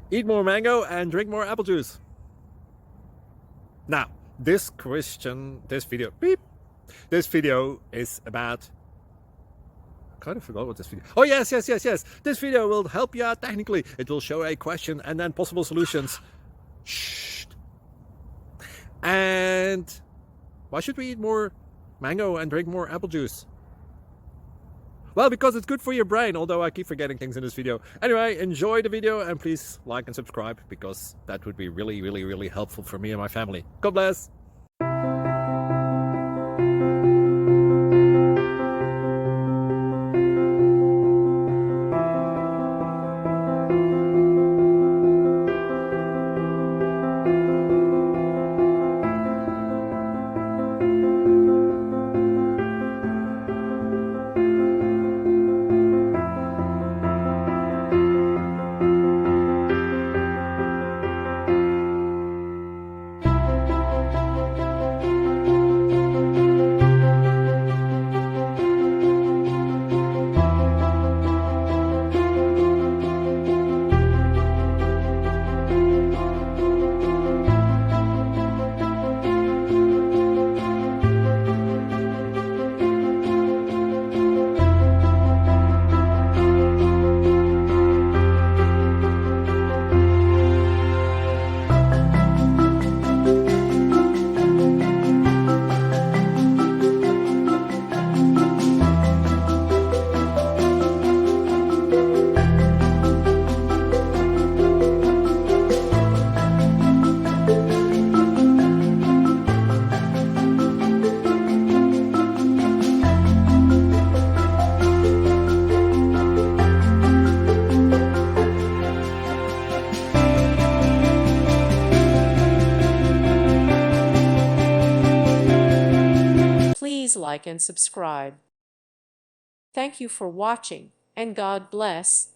Eat more mango and drink more apple juice. Now, this video is about, I kind of forgot what this video. Oh, yes. This video will help you out technically. It will show a question and then possible solutions. Shh. And why should we eat more mango and drink more apple juice? Well, because it's good for your brain, although I keep forgetting things in this video. Anyway, enjoy the video and please like and subscribe, because that would be really helpful for me and my family. God bless! Please like and subscribe. Thank you for watching, and God bless.